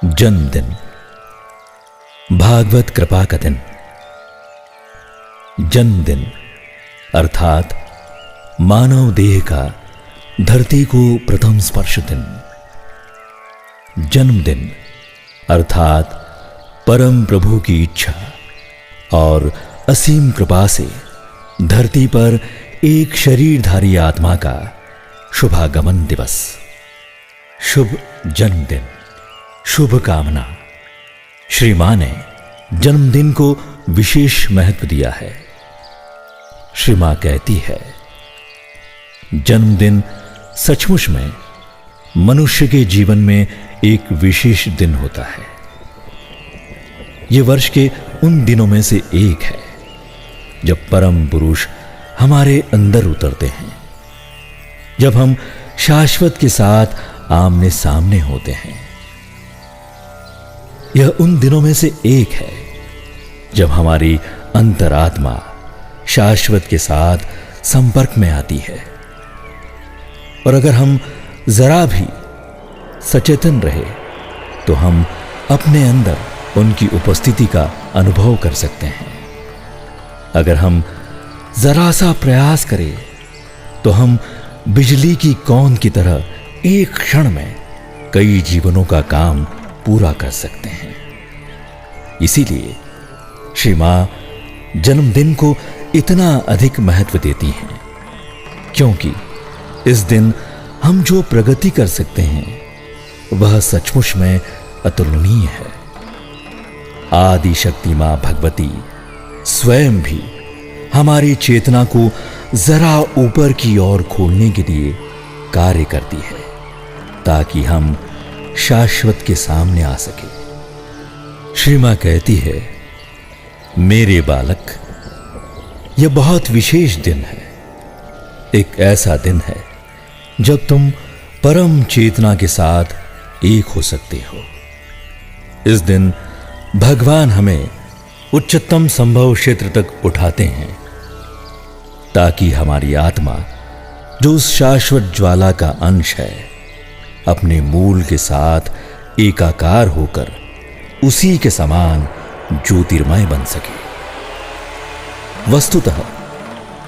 जन्मदिन, भागवत कृपा का दिन। जन्मदिन अर्थात मानव देह का धरती को प्रथम स्पर्श दिन। जन्मदिन अर्थात परम प्रभु की इच्छा और असीम कृपा से धरती पर एक शरीरधारी आत्मा का शुभागमन दिवस। शुभ जन्मदिन, शुभ कामना। श्री मां ने जन्मदिन को विशेष महत्व दिया है। श्री मां कहती है, जन्मदिन सचमुच में मनुष्य के जीवन में एक विशेष दिन होता है। यह वर्ष के उन दिनों में से एक है जब परम पुरुष हमारे अंदर उतरते हैं, जब हम शाश्वत के साथ आमने सामने होते हैं। यह उन दिनों में से एक है जब हमारी अंतरात्मा शाश्वत के साथ संपर्क में आती है। और अगर हम जरा भी सचेतन रहे तो हम अपने अंदर उनकी उपस्थिति का अनुभव कर सकते हैं। अगर हम जरा सा प्रयास करें तो हम बिजली की कौंध की तरह एक क्षण में कई जीवनों का काम पूरा कर सकते हैं। इसीलिए श्री मां जन्मदिन को इतना अधिक महत्व देती हैं, क्योंकि इस दिन हम जो प्रगति कर सकते हैं वह सचमुच में अतुलनीय है। आदि शक्ति मां भगवती स्वयं भी हमारी चेतना को जरा ऊपर की ओर खोलने के लिए कार्य करती है, ताकि हम शाश्वत के सामने आ सके। श्री मां कहती है, मेरे बालक, यह बहुत विशेष दिन है। एक ऐसा दिन है जब तुम परम चेतना के साथ एक हो सकते हो। इस दिन भगवान हमें उच्चतम संभव क्षेत्र तक उठाते हैं, ताकि हमारी आत्मा, जो उस शाश्वत ज्वाला का अंश है, अपने मूल के साथ एकाकार होकर उसी के समान ज्योतिर्मय बन सके। वस्तुतः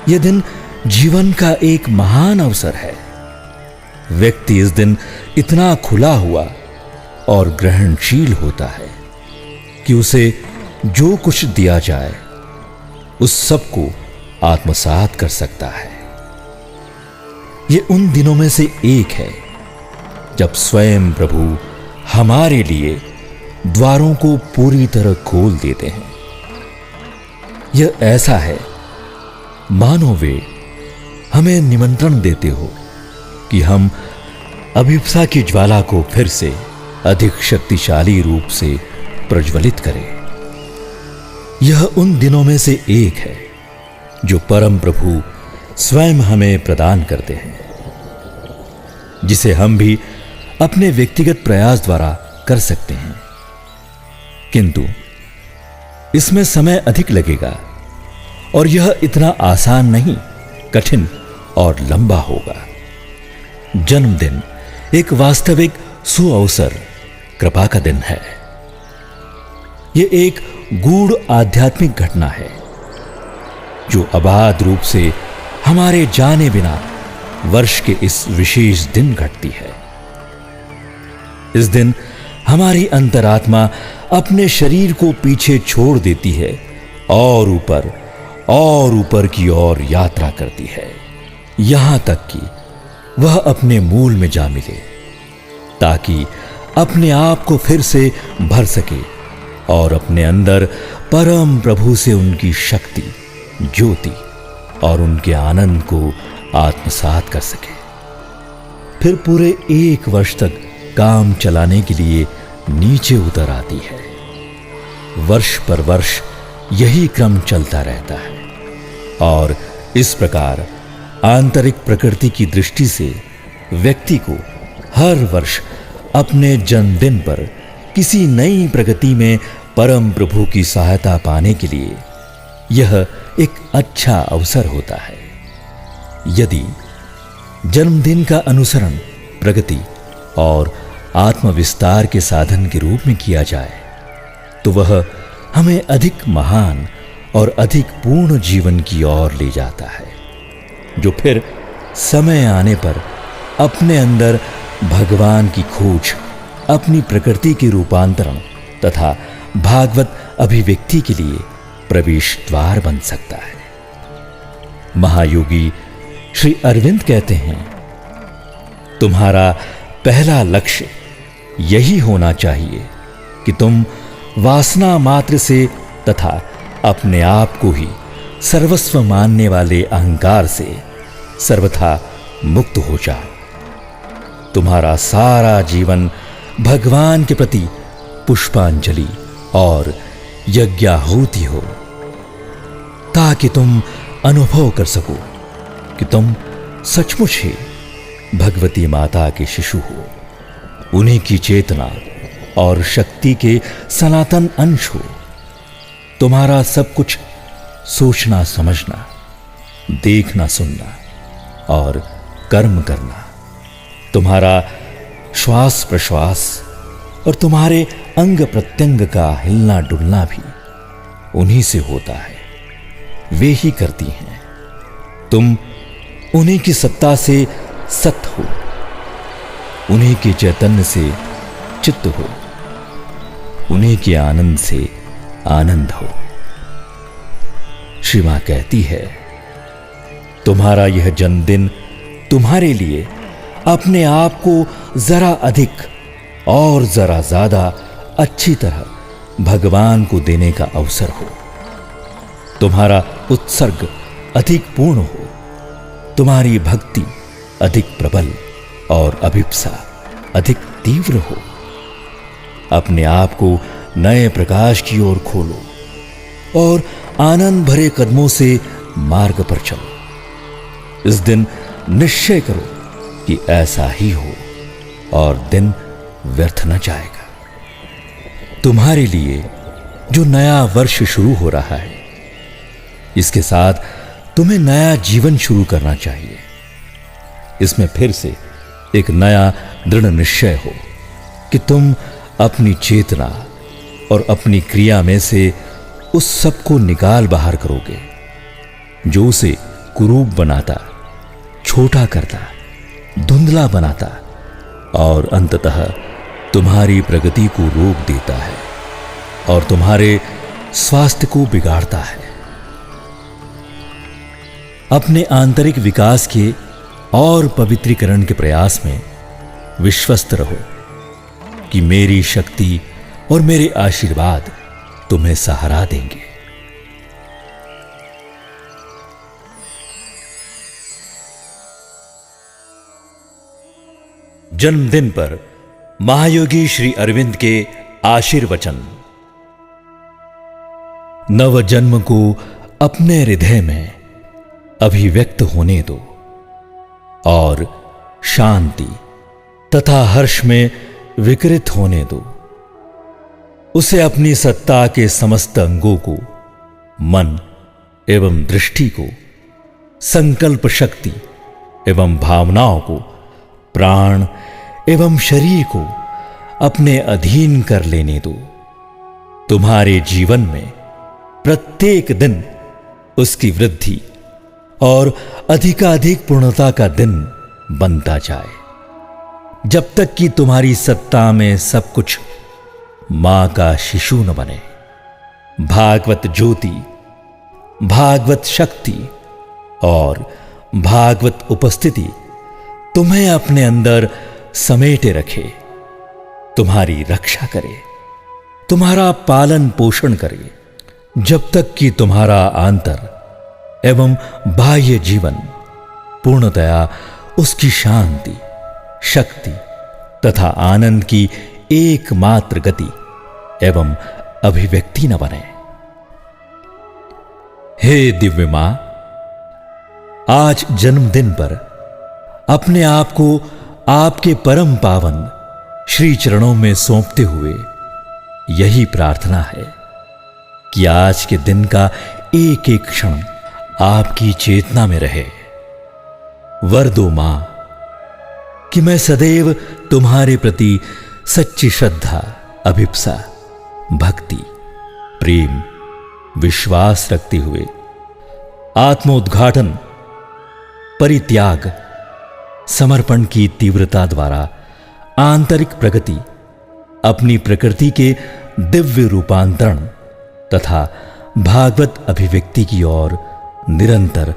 यह दिन जीवन का एक महान अवसर है। व्यक्ति इस दिन इतना खुला हुआ और ग्रहणशील होता है कि उसे जो कुछ दिया जाए उस सब को आत्मसात कर सकता है। यह उन दिनों में से एक है जब स्वयं प्रभु हमारे लिए द्वारों को पूरी तरह खोल देते हैं। यह ऐसा है मानो वे हमें निमंत्रण देते हो कि हम अभिप्सा की ज्वाला को फिर से अधिक शक्तिशाली रूप से प्रज्वलित करें। यह उन दिनों में से एक है जो परम प्रभु स्वयं हमें प्रदान करते हैं, जिसे हम भी अपने व्यक्तिगत प्रयास द्वारा कर सकते हैं। किंतु इसमें समय अधिक लगेगा और यह इतना आसान नहीं, कठिन और लंबा होगा। जन्मदिन एक वास्तविक सुअवसर कृपा का दिन है। यह एक गूढ़ आध्यात्मिक घटना है जो अबाध रूप से हमारे जाने बिना वर्ष के इस विशेष दिन घटती है। इस दिन हमारी अंतरात्मा अपने शरीर को पीछे छोड़ देती है और ऊपर की ओर यात्रा करती है, यहां तक कि वह अपने मूल में जा मिले, ताकि अपने आप को फिर से भर सके और अपने अंदर परम प्रभु से उनकी शक्ति, ज्योति और उनके आनंद को आत्मसात कर सके। फिर पूरे एक वर्ष तक काम चलाने के लिए नीचे उतर आती है। वर्ष पर वर्ष यही क्रम चलता रहता है और इस प्रकार आंतरिक प्रकृति की दृष्टि से व्यक्ति को हर वर्ष अपने जन्मदिन पर किसी नई प्रगति में परम प्रभु की सहायता पाने के लिए यह एक अच्छा अवसर होता है। यदि जन्मदिन का अनुसरण प्रगति और आत्मविस्तार के साधन के रूप में किया जाए तो वह हमें अधिक महान और अधिक पूर्ण जीवन की ओर ले जाता है, जो फिर समय आने पर अपने अंदर भगवान की खोज, अपनी प्रकृति के रूपांतरण तथा भागवत अभिव्यक्ति के लिए प्रवेश द्वार बन सकता है। महायोगी श्री अरविंद कहते हैं, तुम्हारा पहला लक्ष्य यही होना चाहिए कि तुम वासना मात्र से तथा अपने आप को ही सर्वस्व मानने वाले अहंकार से सर्वथा मुक्त हो जाओ। तुम्हारा सारा जीवन भगवान के प्रति पुष्पांजलि और यज्ञाहुति हो, ताकि तुम अनुभव कर सको कि तुम सचमुच ही भगवती माता के शिशु हो, उन्हीं की चेतना और शक्ति के सनातन अंश हो। तुम्हारा सब कुछ सोचना समझना, देखना सुनना और कर्म करना, तुम्हारा श्वास प्रश्वास और तुम्हारे अंग प्रत्यंग का हिलना डुलना भी उन्हीं से होता है, वे ही करती हैं। तुम उन्हीं की सत्ता से सत हो, उन्हीं के चैतन्य से चित्त हो, उन्हीं के आनंद से आनंद हो। श्री मां कहती है, तुम्हारा यह जन्मदिन तुम्हारे लिए अपने आप को जरा अधिक और जरा ज्यादा अच्छी तरह भगवान को देने का अवसर हो। तुम्हारा उत्सर्ग अधिक पूर्ण हो, तुम्हारी भक्ति अधिक प्रबल और अभिप्सा अधिक तीव्र हो। अपने आप को नए प्रकाश की ओर खोलो और आनंद भरे कदमों से मार्ग पर चलो। इस दिन निश्चय करो कि ऐसा ही हो और दिन व्यर्थ न जाएगा। तुम्हारे लिए जो नया वर्ष शुरू हो रहा है, इसके साथ तुम्हें नया जीवन शुरू करना चाहिए। इसमें फिर से एक नया दृढ़ निश्चय हो कि तुम अपनी चेतना और अपनी क्रिया में से उस सब को निकाल बाहर करोगे जो उसे कुरूप बनाता, छोटा करता, धुंधला बनाता और अंततः तुम्हारी प्रगति को रोक देता है और तुम्हारे स्वास्थ्य को बिगाड़ता है। अपने आंतरिक विकास के और पवित्रीकरण के प्रयास में विश्वस्त रहो कि मेरी शक्ति और मेरे आशीर्वाद तुम्हें सहारा देंगे। जन्मदिन पर महायोगी श्री अरविंद के आशीर्वचन। नव जन्म को अपने हृदय में अभिव्यक्त होने दो और शांति तथा हर्ष में विकृत होने दो। उसे अपनी सत्ता के समस्त अंगों को, मन एवं दृष्टि को, संकल्प शक्ति एवं भावनाओं को, प्राण एवं शरीर को अपने अधीन कर लेने दो। तुम्हारे जीवन में प्रत्येक दिन उसकी वृद्धि और अधिकाधिक पूर्णता का दिन बनता जाए, जब तक कि तुम्हारी सत्ता में सब कुछ मां का शिशु न बने। भागवत ज्योति, भागवत शक्ति और भागवत उपस्थिति तुम्हें अपने अंदर समेटे रखे, तुम्हारी रक्षा करे, तुम्हारा पालन पोषण करे, जब तक कि तुम्हारा आंतर एवं बाह्य जीवन पूर्णतया उसकी शांति, शक्ति तथा आनंद की एकमात्र गति एवं अभिव्यक्ति न बने। हे दिव्य मां, आज जन्मदिन पर अपने आप को आपके परम पावन श्री चरणों में सौंपते हुए यही प्रार्थना है कि आज के दिन का एक एक क्षण आपकी चेतना में रहे। वर दो मां कि मैं सदैव तुम्हारे प्रति सच्ची श्रद्धा, अभिप्सा, भक्ति, प्रेम, विश्वास रखते हुए आत्मोद्घाटन, परित्याग, समर्पण की तीव्रता द्वारा आंतरिक प्रगति, अपनी प्रकृति के दिव्य रूपांतरण तथा भागवत अभिव्यक्ति की ओर निरंतर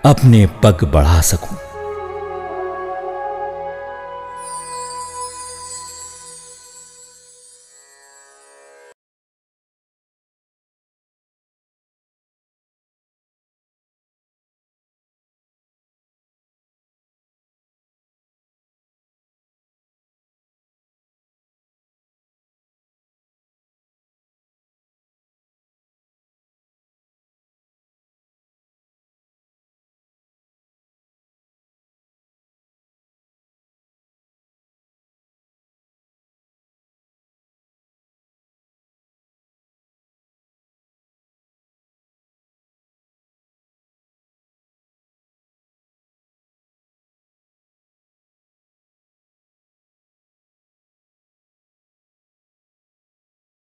अपने पग बढ़ा सकूं।